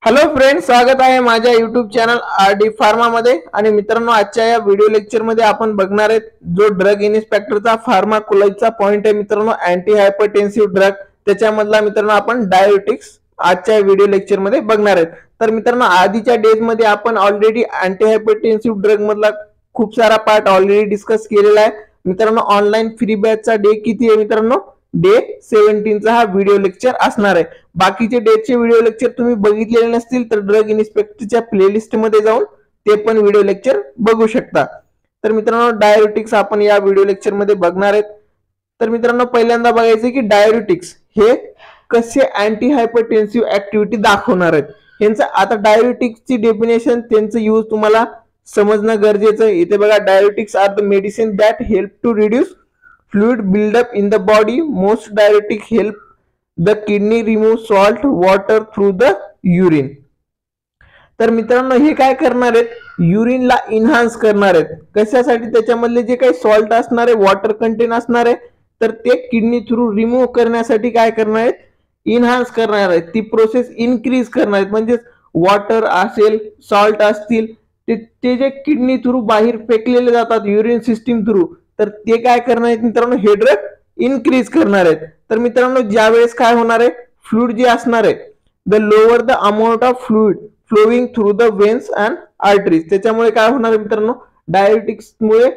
Hello friends, स्वागत आहे माझ्या युट्यूब चॅनल आरडी फार्मा मध्ये। आणि मित्रांनो, आजच्या या व्हिडिओ लेक्चर मध्ये आपण बघणार आहेत जो ड्रग इन्स्पेक्टरचा फार्माकोलॉजीचा पॉइंट आहे मित्रांनो, अँटी हायपरटेन्सिव्ह ड्रग। त्याच्यामधला मित्रांनो आपण डायबिटिक्स आजच्या व्हिडिओ लेक्चर मध्ये बघणार आहेत। तर मित्रांनो, आधीच्या डेज मध्ये आपण ऑलरेडी अँटी हायपरटेन्सिव्ह ड्रग मधला खूप सारा पार्ट ऑलरेडी डिस्कस केलेला आहे मित्रांनो। ऑनलाईन फ्री बॅचचा डे किती आहे मित्रांनो? डे 17 चा हा व्हिडिओ लेक्चर असणार आहे। बाकीचे डेटचे व्हिडिओ लेक्चर तुम्ही बघितलेले नसतील तर ड्रग इन्स्पेक्टरच्या प्लेलिस्ट मध्ये जाऊन ते पण व्हिडिओ लेक्चर बघू शकता। तर मित्रांनो, डायबिटिक्स आपण या व्हिडिओ लेक्चर मध्ये बघणार आहेत। तर मित्रांनो, पहिल्यांदा बघायचं की डायबिटिक्स हे कसे अँटी हायपरटेन्सिव्ह ऍक्टिव्हिटी दाखवणार आहेत। यांचं आता डायबिटिक्सची डेफिनेशन, त्यांचं यूज तुम्हाला समजणं गरजेचं आहे। इथे बघा, diuretics are the medicine that help to reduce fluid buildup in the body. Most diuretic help the kidney remove salt water through the urine. तर मित्रांनो, हे काय करणार आहेत? युरिनला इन्हान्स करणार आहेत। कशासाठी? त्याच्यामधले जे काही सॉल्ट असणार आहे, वॉटर कंटेंट असणार आहे, तर ते किडनी थ्रू रिमूव्ह करण्यासाठी काय करणार आहेत? इन्हान्स करणार आहेत। ती प्रोसेस इन्क्रीज करणार आहेत। म्हणजे वॉटर असेल, सॉल्ट असतील, ते जे किडनी थ्रू बाहेर फेकलेले जातात युरिन सिस्टीम थ्रू, तर ते काय करणार आहेत मित्रांनो? हे ड्रग इन्क्रीज करणार आहेत। तर मित्रांनो, ज्यावेळेस काय होणार आहे, फ्लुइड जे असणार आहे, the lower the amount of fluid flowing through the veins and arteries, त्याच्यामुळे काय होणार आहे मित्रांनो? डायबिटिक्स मुळे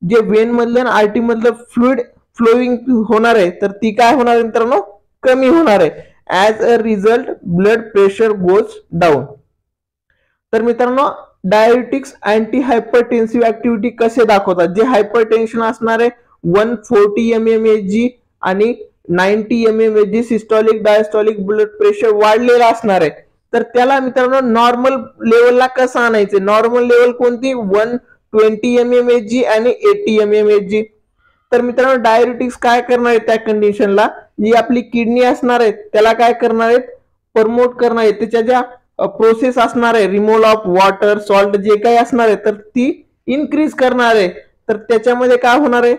जे वेन मधले आणि आर्टरी मधलं फ्लुइड फ्लोइंग होणार आहे, तर ती काय होणार आहे मित्रांनो? कमी होणार आहे। As a result blood pressure goes down. तर मित्रांनो, डायबिटिक्स अँटी हायपरटेन्सिव्ह ऍक्टिव्हिटी कसे दाखवतात? जे हायपरटेन्शन असणार आहे 140 mmHg आणि 90 mmHg systolic diastolic blood pressure वाढलेला असणार आहे, तर त्याला मित्रांनो नॉर्मल लेवलला कसं आणायचं? नॉर्मल लेवल कोणती? 120 mmHg आणि 80 mmHg। तर मित्रांनो, डायबिटिक्स काय करणार आहे त्या कंडिशनला? जी आपली किडनी असणार आहे त्याला काय करणार आहेत? प्रमोट करणार आहे। त्याच्या ज्या प्रोसेस असणार आहे, रिमूव्हल ऑफ वॉटर सॉल्ट जे काही असणार आहे, तर ती इन्क्रीज करणार आहे। तर त्याच्यामध्ये काय होणार आहे?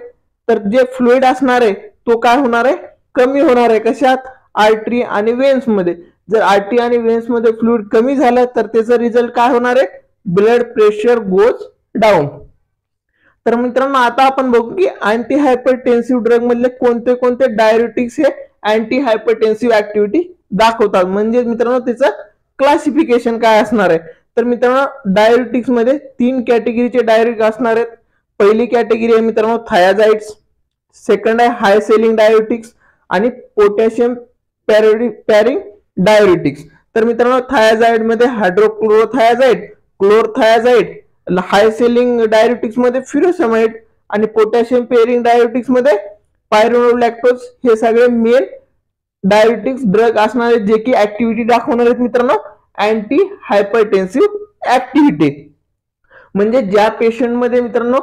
तर जे फ्लुइड असणार आहे तो काय होणार आहे? कमी होणार आहे। कशात? आर्टरी आणि वेन्स मध्ये। जर आर्टरी आणि वेन्स मध्ये फ्लुइड कमी झालं तर त्याचा रिझल्ट काय होणार आहे? Blood pressure goes down. तर मित्रांनो, आता आपण बघू की अँटी हायपरटेन्सिव्ह ड्रग मधले कोणते कोणते डायबिटिक्स हे अँटी हायपरटेन्सिव्ह ऍक्टिव्हिटी दाखवतात। म्हणजे मित्रांनो, त्याचं क्लासिफिकेशन काय असणार आहे? तर मित्रांनो, डायबिटिक्स मध्ये 3 कॅटेगरीचे डायबिटिक असणार आहेत। पहिली कॅटेगरी आहे मित्रांनो थायाजाइड्स, सेकंड आहे हाय सेलिंग डायबिटिक्स आणि पोटॅशियम पॅरिंग डायबिटिक्स। तर मित्रांनो, थायाजाइड मध्ये हायड्रोक्लोरोथायाजाइड, क्लोरथायाजाइड, हाय सेलिंग डायबिटिक्स मध्ये फ्युरोसेमाइड आणि पोटॅशियम पेरिंग डायबिटिक्स मध्ये पायरोलॅक्टोज, हे सगळे मेन डायबिटिक्स ड्रग असणार आहेत जे की ऍक्टिव्हिटी दाखवणार आहेत मित्रांनो अँटी हायपरटेन्सिव्ह ऍक्टिव्हिटी। म्हणजे ज्या पेशंट मध्ये मित्रांनो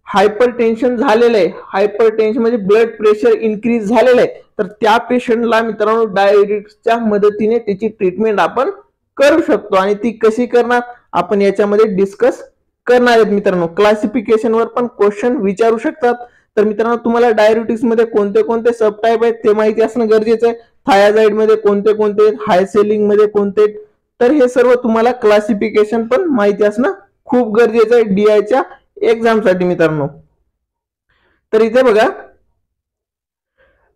हायपरटेन्शन झालेलं आहे, हायपरटेन्शन म्हणजे ब्लड प्रेशर इन्क्रीज झालेलं आहे, तर त्या पेशंटला मित्रांनो डायबिटिक्सच्या मदतीने त्याची ट्रीटमेंट आपण करू शकतो। आणि ती कशी करणार आपण याच्यामध्ये डिस्कस करणार आहेत मित्रांनो। क्लासिफिकेशन वर पण क्वेश्चन विचारू शकतात। तर मित्रांनो, तुम्हाला डायबिटिक्स मध्ये कोणते कोणते सब टाइप आहेत ते माहिती असणं गरजेचं आहे। थायाजाइड मध्ये कोणते कोणते, हाय सेलिंग मध्ये कोणते, तर हे सर्व तुम्हाला क्लासिफिकेशन पण माहिती असणं खूप गरजेचं आहे डीआयच्या एक्झाम साठी मित्रांनो। तर इथे बघा,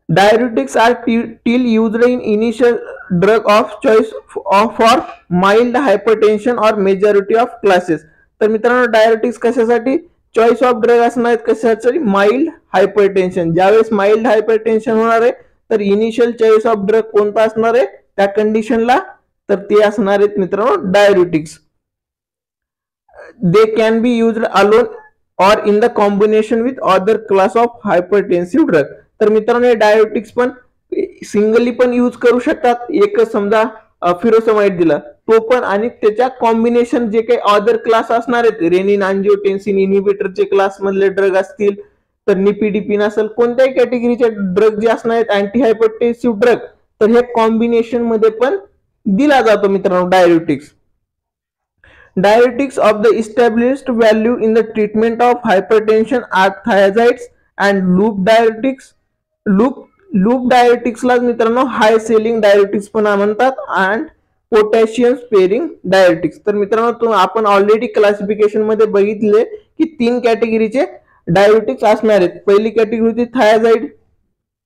diuretics are still used in initial drug of choice for mild hypertension or majority of classes. तर मित्रांनो, डायबिटिक्स कशासाठी चॉइस ऑफ ड्रग असणार आहेत? कशासाठी? Mild hypertension. ज्यावेळेस माइल्ड हायपरटेन्शन होणार आहे तर इनिशियल चॉइस ऑफ ड्रग कोणता असणार आहे त्या कंडिशनला? तर ते असणार आहेत मित्रांनो diabetics. They can be used alone or in the combination with other class of hypertensive drug. तर मित्रांनो, डायबिटिक्स पण सिंगली पण यूज करू शकतात। एक समजा फ्युरोसेमाइड दिला तो पण, आणि त्याच्या कॉम्बिनेशन जे काही अदर क्लास असणार आहेत, रेनिन अँजिओटेन्सिन इनिबिटरचे क्लास मधले ड्रग असतील, तर निपिडिपिन असेल, कोणत्याही कॅटेगरीचे ड्रग जे असणार आहेत अँटी हायपरटेन्सिव्ह ड्रग, तर हे कॉम्बिनेशन मध्ये पण दिला जातो मित्रांनो diabetics. Diuretics of the established value in the treatment of hypertension are thiazides and loop diuretics. Loop diuretics ला मित्रांनो हाय सेलिंग डायबिटिक्स पण म्हणतात, and पोटॅशियम स्पेअरिंग डायरेटिक्स. तर मित्रांनो आपण ऑलरेडी क्लासिफिकेशन मध्ये बघितले की 3 कॅटेगरीचे डायरेटिक्स असणार आहेत. पहिली कॅटेगरी होती थायाझाईड,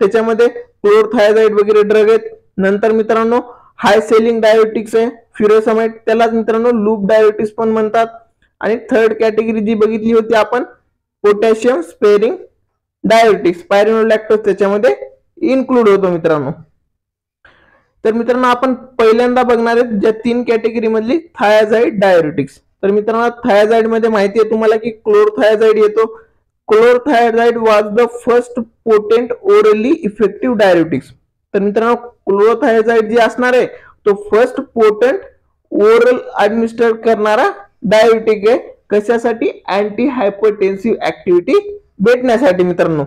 त्याच्यामध्ये क्लोरथायाझाईड वगैरे ड्रग आहेत. नंतर मित्रांनो हाय सेलिंग डायरेटिक्स आहे फ्युरोसमाइड, त्यालाच मित्रांनो लूप डायरेटिक्स पण म्हणतात. आणि थर्ड कॅटेगरी जी बघितली होती आपण पोटॅशियम स्पेअरिंग डायरेटिक्स, पायरिनोलॅक्टोज त्याच्यामध्ये इन्क्लूड होतो मित्रांनो. तर मित्रांनो आपण पहिल्यांदा बघणार आहेत ज्या 3 कॅटेगरी मधली थायाझाईड डायरेटिक्स. तर मित्रांनो थायाझाईड मध्ये माहिती आहे तुम्हाला की क्लोरथायाझाईड येतो. Chlorothiazide was the first potent orally effective diuretics. तर मित्रांनो क्लोरथायाझाईड जे असणार आहे तो फर्स्ट पोटेंट ओरल ऍडमिनिस्टर करणारा डायरेटिक आहे. कशासाठी? अँटी हायपरटेन्सिव्ह ऍक्टिव्हिटी भेटण्यासाठी मित्रांनो.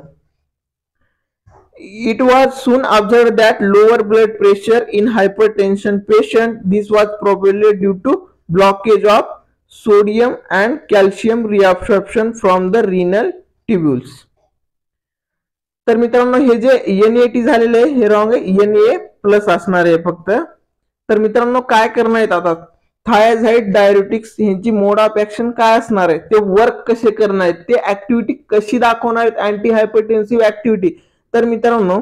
It was soon observed that lower blood pressure in hypertension patient. This was probably due to blockage of sodium and calcium reabsorption from the renal tubules. तर मित्रांनो हे जे NAT झालेले आहे हे रॉंग आहे, Na प्लस असणार आहे फक्त. तर मित्रांनो काय करणार आहेत आता थायाझाईड डायरेटिक्स यांची मोड ऑफ ऍक्शन काय असणार आहे, ते वर्क कसे करणार आहेत, ते ऍक्टिव्हिटी कशी दाखवणार आहेत अँटी हायपरटेन्सिव्ह ऍक्टिव्हिटी. तर मित्रांनो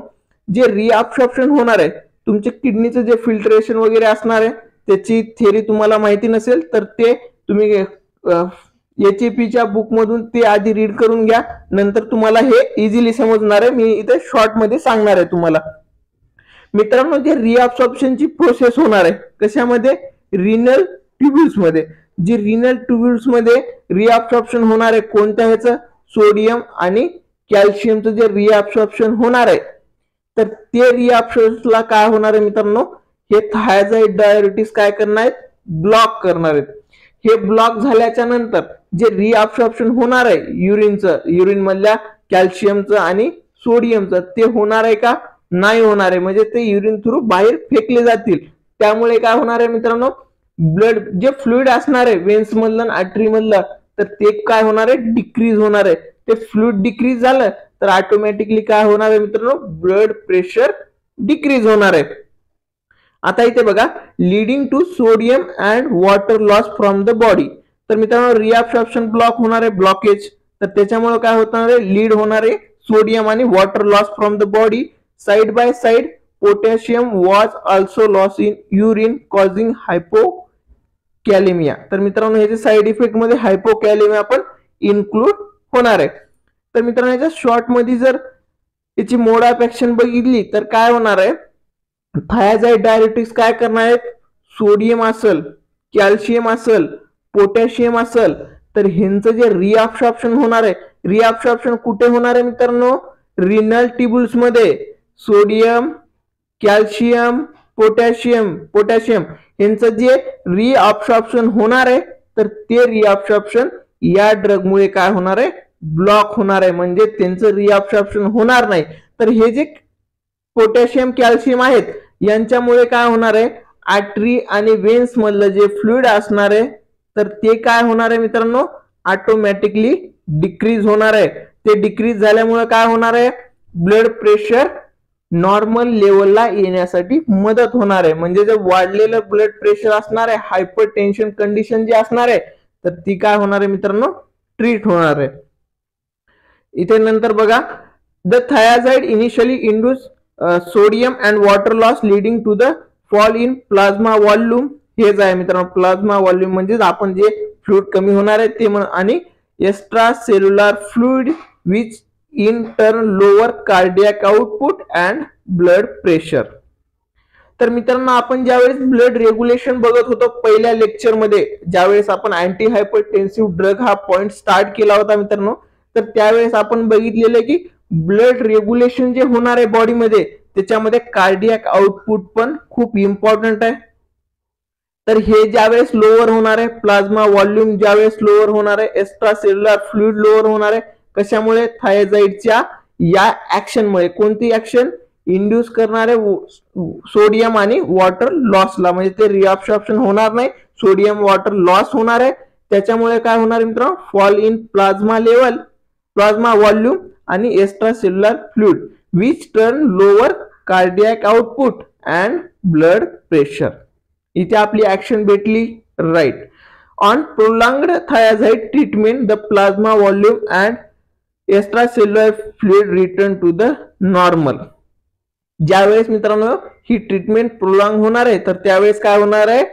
जे रिअब्सॉर्प्शन होणार आहे तुमच्या किडनीचं जे फिल्ट्रेशन वगैरे असणार आहे त्याची थेरी तुम्हाला माहिती नसेल तर ते तुम्ही HAPच्या बुक मधून ते आधी रीड करून घ्या, नंतर तुम्हाला हे इझिली समजणार आहे. मी इथे शॉर्ट मध्ये सांगणार आहे तुम्हाला. मित्रांनो जे रिअब्सॉर्प्शनची प्रोसेस होणार आहे कशामध्ये? रिनल ट्युब्युल्स मध्ये. जी रिनल ट्युब्युल्स मध्ये रिअब्सॉर्प्शन होणार आहे कोणत्या ह्याचं? सोडियम आणि कॅल्शियमचं जे रिअब्सॉर्प्शन होणार आहे तर ते रिअब्सॉर्प्शनला काय होणार आहे मित्रांनो? हे थायाझाईड डायरेटिक्स काय करणार आहेत? ब्लॉक करणार आहेत. हे ब्लॉक झाल्याच्या नंतर जे रिअब्सॉर्प्शन होणार आहे युरिन मधल्या कॅल्शियमचं आणि सोडियमचं ते होणार आहे का? नाही होणार आहे. म्हणजे ते युरिन थ्रू बाहेर फेकले जातील. त्यामुळे काय होणार आहे मित्रांनो? ब्लड जे फ्लुइड असणार आहे वेन्स मधलं आर्टरी मधलं तर ते काय होणार आहे? डिक्रीज होणार आहे. ते फ्लुइड डिक्रीज झालं तर ऑटोमॅटिकली काय होणार आहे मित्रांनो? ब्लड प्रेशर डिक्रीज होणार आहे. आता इथे बघा leading to sodium and water loss from the body. तर मित्रांनो रिअब्सॉर्प्शन ब्लॉक होणार आहे, ब्लॉकेज. तर त्याच्यामुळे काय होणार आहे? लीड होणार आहे सोडियम आणि water loss from the body. Side by side potassium was also loss in urine causing hypokalemia. तर मित्रांनो ह्याचे साइड इफेक्ट मध्ये हायपोकॅलेमिया पण इन्क्लूड होणार आहे. तर मित्रांनो याच्या शॉर्ट मध्ये जर याची मोड ऑफ ऍक्शन बघितली तर काय होणार आहे? थायाझाईड डायरेटिक्स काय करणार आहेत? सोडियम असेल, कॅल्शियम असेल, पोटॅशियम असेल तर ह्यांचं जे रिअब्सॉर्प्शन होणार आहे, रिअब्सॉर्प्शन कुठे होणार आहे मित्रांनो? रिनल ट्युब्युल्स मध्ये. सोडियम, कॅल्शियम, पोटॅशियम यांचं जे रिअब्सॉर्प्शन होणार आहे तर ते रिअब्सॉर्प्शन या ड्रग मुळे काय होणार आहे? ब्लॉक होणार आहे. म्हणजे त्यांचं रिअब्सॉर्प्शन होणार नाही. तर हे जे पोटॅशियम कॅल्शियम आहेत यांच्यामुळे काय होणार आहे? आर्टरी आणि वेन्स मधलं जे फ्लुइड असणार आहे तर ते काय होणार आहे मित्रांनो? ऑटोमॅटिकली डिक्रीज होणार आहे. ते डिक्रीज झाल्यामुळे काय होणार आहे? ब्लड प्रेशर नॉर्मल लेवलला येण्यासाठी मदत होणार आहे. म्हणजे जे वाढलेलं ब्लड प्रेशर असणार आहे, हायपर टेन्शन कंडिशन जी असणार आहे तर ती काय होणार आहे मित्रांनो? ट्रीट होणार आहे. इथे नंतर बघा the thiazide initially induce sodium and water loss leading to the fall in plasma volume. हेच आहे मित्रांनो प्लाझ्मा व्हॉल्यूम म्हणजे आपण जे फ्लुइड कमी होणार आहे ते. आणि extra cellular fluid which in turn lower cardiac output and blood pressure. तर मित्रांनो आपण ज्यावेळेस ब्लड रेग्युलेशन बघत होतो पहिल्या लेक्चर मध्ये, ज्यावेळेस आपण अँटी हायपरटेन्सिव्ह ड्रग हा पॉइंट स्टार्ट केला होता मित्रांनो, तर त्यावेळेस आपण बघितलेलं की ब्लड रेग्युलेशन जे होणार आहे बॉडीमध्ये त्याच्यामध्ये कार्डियक आउटपुट पण खूप इम्पॉर्टंट आहे. तर हे ज्यावेळेस लोअर होणार आहे, प्लाझ्मा व्हॉल्यूम ज्यावेळेस लोअर होणार आहे, एक्स्ट्रा सेल्युलर फ्लुइड लोअर होणार आहे. कशामुळे? थायाझाईडच्या या ऍक्शनमुळे. कोणती ऍक्शन? इंड्यूस करणारे सोडियम आणि वॉटर लॉसला. म्हणजे ते रिअब्सॉर्प्शन होणार नाही, सोडियम वॉटर लॉस होणार आहे. त्याच्यामुळे काय होणार मित्रांनो? Fall in plasma level, plasma volume आणि extra cellular fluid which turn lower cardiac output and blood pressure. इथे आपली ऍक्शन भेटली right. On prolonged thiazide treatment the plasma volume and extracellular fluid return to the normal. ज्यावेळेस मित्रांनो ही treatment prolong होणार आहे तर त्यावेळेस काय होणार आहे,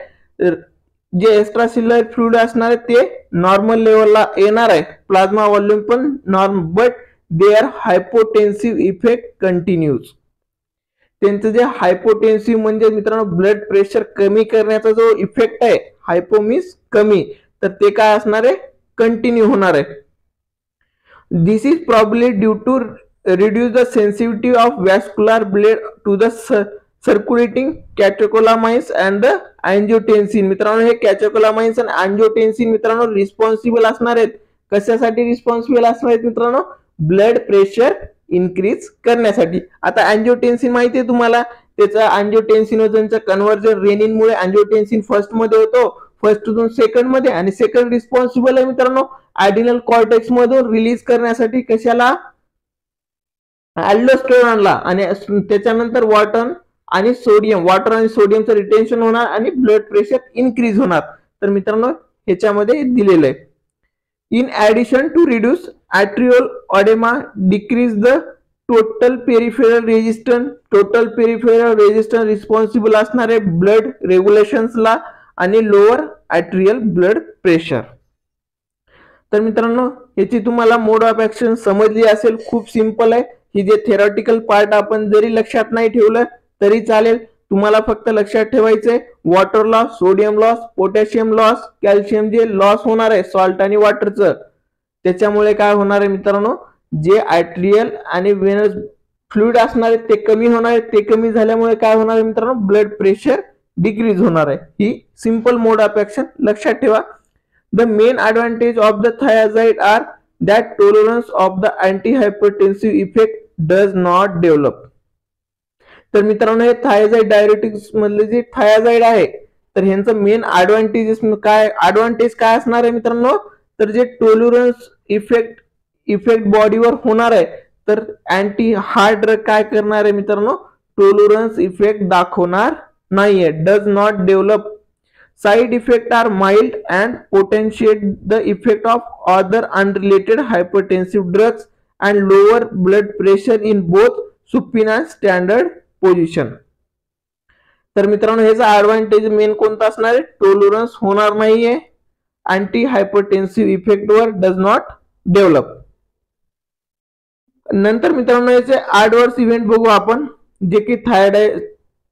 जे एक्स्ट्रासेल्युलर फ्लुइड असणार आहे ते नॉर्मल लेवलला येणार आहे, प्लाझ्मा व्हॉल्यूम पण normal, but there hypotensive effect continues. त्यांचं जे हायपोटेन्सिव्ह म्हणजे मित्रांनो ब्लड प्रेशर कमी करण्याचा जो इफेक्ट आहे, हायपो मीन्स कमी, तर ते काय असणार आहे, कंटिन्यू होणार आहे. This is probably due to reduce the sensitivity of vascular blood to the circulating catecholamines and the angiotensin. मित्रांनो हे कॅटेकोलामाइन्स आणि अँजिओटेन्सिन मित्रांनो रिस्पॉन्सिबल असणार आहेत. कशासाठी रिस्पॉन्सिबल असणार आहेत मित्रांनो, ब्लड प्रेशर इन्क्रीज करण्यासाठी. आता अँजिओटेन्सिन माहिती आहे तुम्हाला, त्याचा अँजिओटेन्सिनोजनचं कन्व्हर्जन रेनिनमुळे अँजिओटेन्सिन फर्स्ट मध्ये होतो, फर्स्टतून सेकंड मध्ये, आणि सेकंड रिस्पॉन्सिबल आहे मित्रांनो ॲड्रिनल कॉर्टेक्स मधून रिलीज करण्यासाठी कशाला, अल्डोस्टेरॉनला, आणि त्याच्यानंतर वॉटर आणि सोडियमचं रिटेन्शन होणार आणि ब्लड प्रेशर इन्क्रीज होणार. तर मित्रांनो ह्याच्यामध्ये दिलेलं आहे. In addition to reduce atrial oedema, decrease the total peripheral resistance responsible असणारे ब्लड रेग्युलेशन्सला आणि लोअर ॲट्रियल ब्लड प्रेशर. तर मित्रांनो याची तुम्हाला मोड ऑफ ऍक्शन समजली असेल, खूप सिंपल आहे. ही जे थेरॉटिकल पार्ट आपण जरी लक्षात नाही ठेवलं तरी चालेल, तुम्हाला फक्त लक्षात ठेवायचंय water loss, sodium loss, potassium loss, calcium जे लॉस होणार आहे सॉल्ट आणि वॉटरचं, त्याच्यामुळे काय होणार आहे मित्रांनो, जे आर्टेरियल आणि वेनस फ्लुइड असणार आहे ते कमी होणार आहे, ते कमी झाल्यामुळे काय होणार आहे मित्रांनो, ब्लड प्रेशर डिक्रीज होणार आहे. ही सिंपल मोड ऑफ ऍक्शन लक्षात ठेवा. The main advantage of the thiazide are that tolerance of the antihypertensive effect does not develop. तर मित्रांनो हे थायाझाईड डायरेटिक्स मधले जे थायाझाईड आहे तर ह्यांचं मेन ऍडव्हान्टेज काय असणार आहे मित्रांनो, तर जे टॉलरन्स इफेक्ट बॉडीवर होणार आहे, तर अँटी हा ड्रग काय करणार आहे मित्रांनो, टॉलरन्स इफेक्ट दाखवणार नाहीये, does not develop. Side effects are mild and potentiate the effect of other unrelated hypertensive drugs and lower blood pressure in both supine and standard position. तर मित्रांनो ह्याचा ऍडव्हान्टेज मेन कोणता असणार आहे, टॉलरन्स होणार नाहीये, अँटी हायपरटेन्सिव्ह इफेक्ट वर does not develop. नंतर मित्रांनो याचे ऍडवर्स इव्हेंट बघू आपण, जे की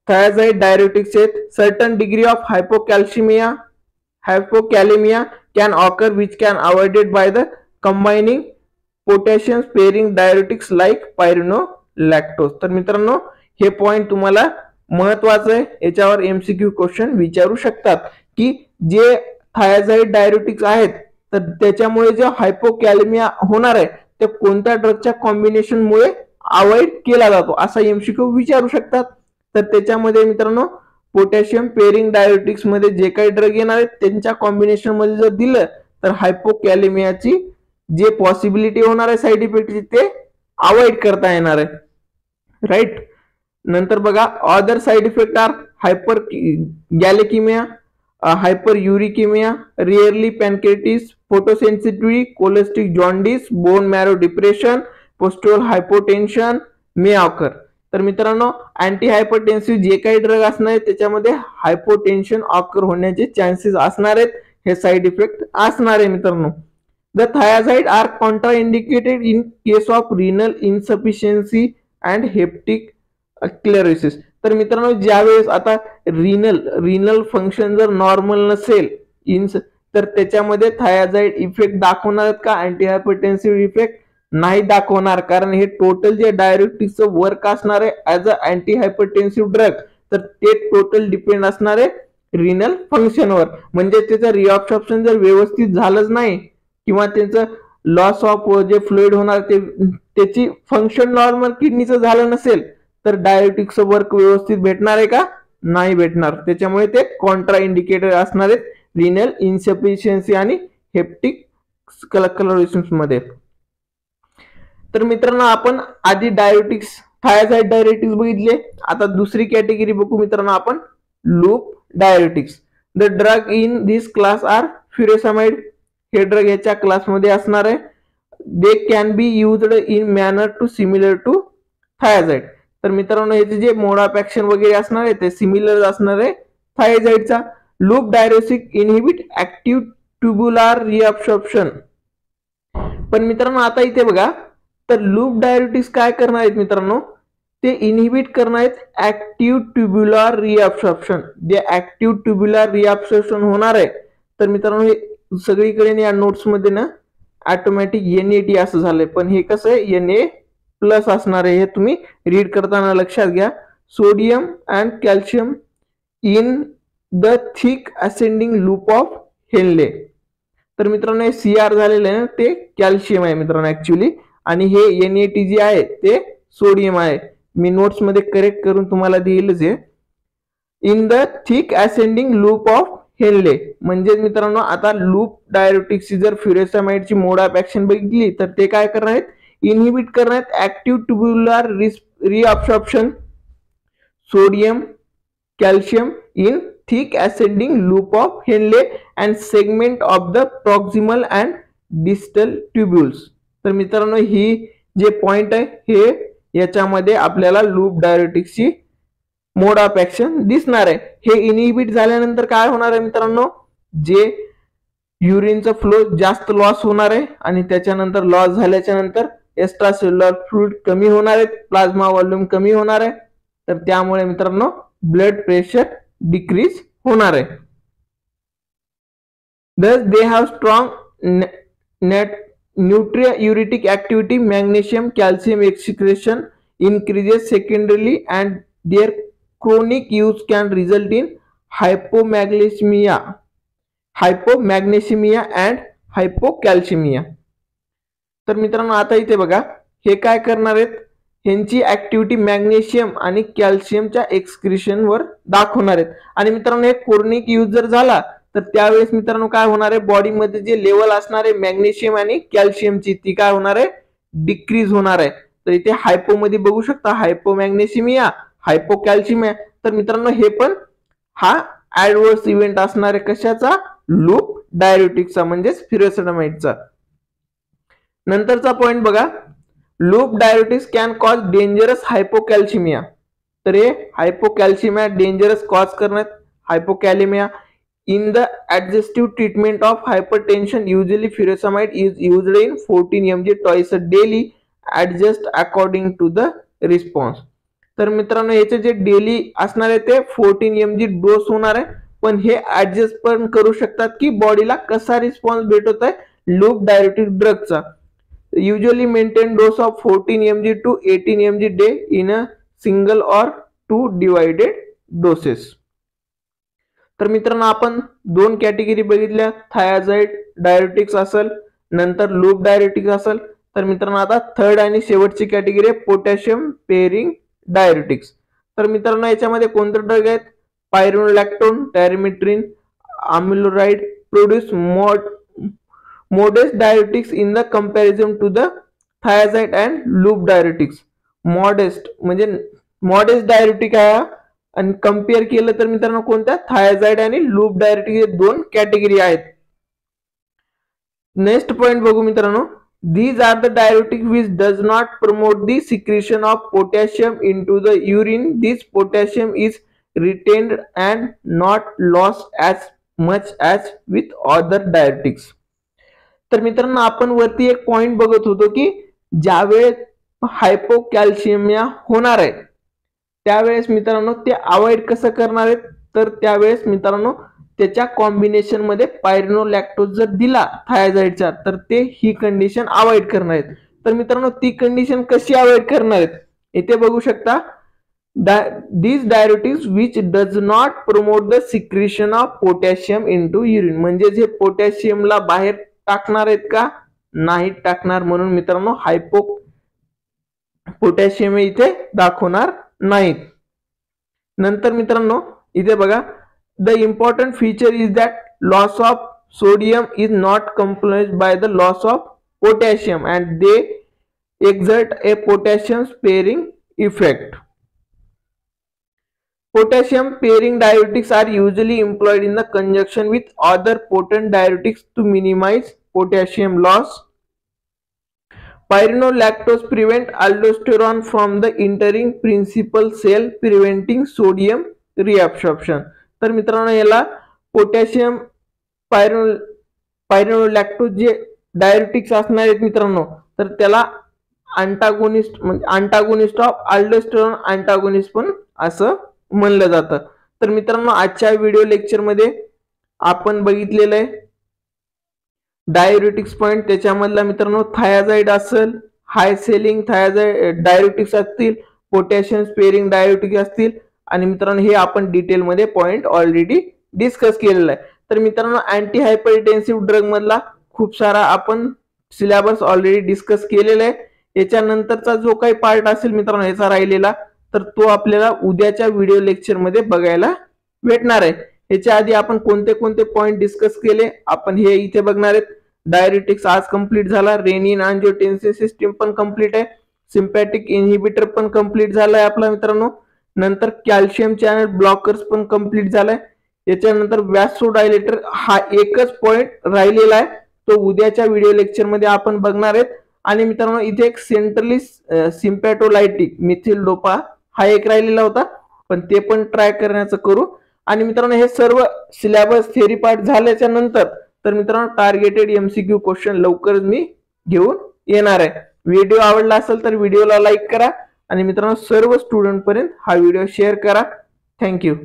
थायाझाईड डायरेटिक्स आहेत. Certain degree of hypokalemia can occur which can avoided by the combining potassium sparing diuretics like pyronolactose. तर मित्रांनो हे पॉइंट तुम्हाला महत्वाचं आहे, याच्यावर एमसीक्यू क्वेश्चन विचारू शकतात की जे थायाझाईड डायरेटिक्स आहेत तर त्याच्यामुळे जे हायपोकॅलेमिया होणार आहे ते कोणत्या ड्रगच्या कॉम्बिनेशन मुळे अवॉइड केला जातो, असा एमसीक्यू विचारू शकतात. तर त्याच्यामध्ये मित्रांनो पोटॅशियम पेरिंग डायरेटिक्स मध्ये जे काही ड्रग येणार आहेत त्यांच्या कॉम्बिनेशन मध्ये जर दिलं तर हायपोकॅलेमियाची जे पॉसिबिलिटी होणार आहे साइड इफेक्टची ते अवॉइड करता येणार आहे, राईट. नंतर बघा other side effect are hyperglycaemia, hyperuricaemia, rarely pancreatitis, photosensitivity, cholestatic jaundice, bone marrow depression, postural hypotension may occur. तर मित्रांनो अँटी हायपरटेन्सिव्ह जे काही ड्रग असणार आहेत त्याच्यामध्ये हायपोटेन्शन ऑकर होण्याचे चान्सेस असणार आहेत, हे साइड इफेक्ट असणार आहे मित्रांनो. The thiazide are contraindicated in case of renal insufficiency and hepatic cirrhosis. तर मित्रांनो ज्यावेळेस आता रिनल फंक्शन जर नॉर्मल नसेल तर त्याच्यामध्ये थायाझाईड इफेक्ट दाखवणार आहेत का, अँटी हायपरटेन्सिव्ह इफेक्ट नाही दाखवणार, कारण हे टोटल जे डायरेटिक्सचं वर्क असणार आहे as a anti hypertensive drug तर ते टोटल डिपेंड असणार आहे रिनल फंक्शनवर. म्हणजे त्याचं रिअब्सॉर्प्शन जर व्यवस्थित झालंच नाही किंवा त्याचं लॉस ऑफ जे फ्लुइड होणार त्याची फंक्शन नॉर्मल किडनीचं झालं नसेल तर डायरेटिक्सचं वर्क व्यवस्थित भेटणार आहे का, नाही भेटणार. त्याच्यामुळे ते कॉन्ट्रा इंडिकेटर असणार आहेत रिनल इन्सफिशियन्सी आणि हेप्टिक क्लेरोसिस मध्ये. तर मित्रांनो आपण आधी थायाझाईड डायरेटिक्स बघितले, आता दुसरी कॅटेगरी बघू मित्रांनो आपण loop diuretics. The drug in this class are furosemide. हे ड्रग याच्या क्लासमध्ये असणार आहे. They can be used in manner to similar to thiazide. तर मित्रांनो याचे जे मोड ऑफ ऍक्शन वगैरे असणार आहे ते सिमिलर असणार आहे थायाझाइडचा. Loop diuretics inhibit active tubular reabsorption. पण मित्रांनो आता इथे बघा, तर लूप डायरेटिक्स काय करणार आहेत मित्रांनो, ते इनहिबिट करणार आहेत ऍक्टिव्ह ट्युब्युलर रिअब्सॉर्प्शन. जे ऍक्टिव्ह ट्युब्युलर रिअब्सॉर्प्शन होणार आहे, तर मित्रांनो हे सगळीकडे या नोट्स मध्ये ना ऑटोमॅटिक NAT असं झालंय, पण हे कसं आहे Na+ असणार आहे. हे तुम्ही रीड करताना लक्षात घ्या. Sodium and calcium in the thick ascending loop of Henley. तर मित्रांनो हे CR झालेलं आहे ना, ते कॅल्शियम आहे मित्रांनो ऍक्च्युली, आणि हे NAT जे आहे ते सोडियम आहे. मी नोट्स मध्ये करेक्ट करून तुम्हाला देईलच आहे. In the thick ascending loop of Henley म्हणजे मित्रांनो आता लूप डायरेटिक्सची जर फ्युरेसामाइडची मोड ऑफ ऍक्शन बघितली तर ते काय करणार आहेत, इनहिबिट करणार आहेत active tubular reabsorption sodium calcium in thick ascending loop of Henle and segment of the proximal and distal tubules. तर मित्रांनो ही जे पॉइंट आहे हे याच्यामध्ये आपल्याला लूप डायरेटिक्सची मोड ऑफ ऍक्शन दिसणार आहे. हे इनहिबिट झाल्यानंतर काय होणार आहे मित्रांनो, जे युरिनचा फ्लो जास्त लॉस होणार आहे आणि त्याच्यानंतर लॉस झाल्याच्या नंतर एक्स्ट्रा सेल्युलर फ्लुइड कमी होणार आहे, प्लाझ्मा व्हॉल्यूम कमी होणार आहे. तर त्यामुळे मित्रांनो ब्लड प्रेशर डिक्रीज होणार आहे. Thus they have strong natriuretic activity. Magnesium calcium excretion increases secondarily and their chronic use can result in hypomagnesemia and hypocalcemia. तर मित्रांनो आता इथे बघा, हे काय करणार आहेत, ह्यांची ऍक्टिव्हिटी मॅग्नेशियम आणि कॅल्शियमच्या एक्सक्रिशन वर दाखवणार आहेत. आणि मित्रांनो हे क्रोनिक यूज जर झाला तर त्यावेळेस मित्रांनो काय होणार आहे, बॉडीमध्ये जे लेवल असणार आहे मॅग्नेशियम आणि कॅल्शियमची ती काय होणार आहे, डिक्रीज होणार आहे. तर इथे हायपो मध्ये बघू शकता हायपोमॅग्नेशिमिया, हायपोकॅल्शिमिया. तर मित्रांनो हे पण हा ऍडव्हर्स इव्हेंट असणार आहे कशाचा, लूप डायरेटिक्सचा म्हणजेच फ्युरेसामाइडचा. नंतरचा पॉइंट बघा, loop diuretics can cause dangerous hypocalcaemia. तर हे हायपोकॅल्शिमिया डेंजरस कॉज करण्यात हायपोकॅलेमिया. In the adjunctive treatment of hypertension, usually furosemide is used in 14 mg twice a daily, adjust according to the response. तर मित्रांनो याचे जे डेली असणार आहे ते 14 mg डोस होणार आहे, पण हे ऍडजस्ट पण करू शकतात की बॉडीला कसा रिस्पॉन्स भेटत आहे लूप डायरेटिक ड्रगचा. Usually maintain dose of 14 mg to 18 mg day in a single or 2 divided doses. तर मित्रांनो आपण दोन कॅटेगरी बघितल्या, थायाझाइड डायरेटिक्स असेल, नंतर लूप डायरेटिक्स असेल. तर मित्रांनो आता थर्ड आणि शेवटची कॅटेगरी आहे पोटॅशियम पेरिंग डायरेटिक्स. तर मित्रांनो याच्यामध्ये कोणते ड्रग आहेत, पायरोलॅक्टोन, टॅरिमेट्रिन, अमिलोराइड produce modest diuretics in the comparison to the thiazide and loop diuretics. modest म्हणजे modest diuretic आहे आणि कंपेअर केलं तर मित्रांनो कोणत्या, थायाझाइड आणि लूप डायरेटिक हे दोन कॅटेगरी आहेत. नेक्स्ट पॉइंट बघू मित्रांनो, these are the diuretic which does not promote the secretion of potassium into the urine. This potassium is retained and not lost as much as with other diuretics. तर मित्रांनो आपण वरती एक point बघत होतो की ज्यावेळेस हायपोकॅल्शिमिया होणार आहे त्यावेळेस मित्रांनो ते अवॉइड कसं करणार आहेत, तर त्यावेळेस मित्रांनो त्याच्या कॉम्बिनेशन मध्ये पायरोलॅक्टोज जर दिला थायाझाइडचा तर ते ही कंडिशन अवॉइड करणार आहेत. तर मित्रांनो ती कंडिशन कशी अवॉइड करणार आहेत, इथे बघू शकता, these diuretics which does not promote the secretion of potassium into urine. म्हणजे जे पोटॅशियमला बाहेर टाकणार आहेत का, नाही टाकणार, म्हणून मित्रांनो पोटॅशियम इथे दाखवणार नाहीत. नंतर मित्रांनो इथे बघा, the important feature is that loss of sodium is not compensated by the loss of potassium and they exert a potassium sparing effect. Potassium pairing diuretics are usually employed in the conjunction with other potent diuretics to minimize potassium loss. Pyranolactose prevent aldosterone from the entering principal cell, preventing sodium reabsorption. तर मित्रांनो याला potassium पायरोनोलॅक्टोज जे diuretics असणार आहेत मित्रांनो, तर त्याला antagonist म्हणजे अँटागोनिस्ट ऑफ अल्डोस्टेरॉन अँटागोनिस्ट पण असं म्हणलं जातं. तर मित्रांनो आजच्या व्हिडिओ लेक्चर मध्ये आपण बघितलेलं आहे डायुरेटिक्स पॉइंट. त्याच्यामधला मित्रांनो थायाझाइड असेल, हाय सेलिंग थायाझाइड डायुरेटिक्स असतील, पोटॅशियम स्पेअरिंग डायुरेटिक्स असतील आणि मित्रांनो हे आपण डिटेल मध्ये पॉइंट ऑलरेडी डिस्कस केलेला आहे. तर मित्रांनो अँटी हायपरटेन्सिव्ह ड्रग मधला खूप सारा आपण सिलेबस ऑलरेडी डिस्कस केलेला आहे. याच्यानंतरचा जो काही पार्ट असेल मित्रांनो याचा राहिलेला, तर तो आपल्याला उद्याच्या व्हिडिओ लेक्चर मध्ये बघायला भेटणार आहे. याच्या आधी आपण कोणते कोणते पॉइंट डिस्कस केले आपण हे इथे बघणार आहेत. डायरेटिक्स आज कंप्लीट झाला, रेनिन अँजिओटेन्सिन सिस्टीम पण कंप्लीट आहे, सिम्पॅथिक इनहिबिटर पण कंप्लीट झालाय आपला मित्रांनो. नंतर कॅल्शियम चॅनल ब्लॉकर्स पण कंप्लीट झालाय. याच्यानंतर वॅसोडायलेटर हा एकच पॉइंट राहिलेला आहे, तो उद्याच्या व्हिडिओ लेक्चर मध्ये आपण बघणार आहेत. आणि मित्रांनो इथे एक सेंट्रली सिम्पॅटोलायटिक मिथिल डोपा हा एक राहिलेला होता, पण ते पण ट्राय करण्याचं करू. आणि मित्रांनो हे सर्व सिलेबस थेरी पार्ट झाल्याच्या नंतर तर मित्रांनो टार्गेटेड एमसीक्यू क्वेश्चन लवकरच मी घेऊन येणार आहे. व्हिडिओ आवडला असेल तर व्हिडिओला लाईक करा आणि मित्रांनो सर्व स्टुडंट पर्यंत हा व्हिडिओ शेअर करा. थँक्यू.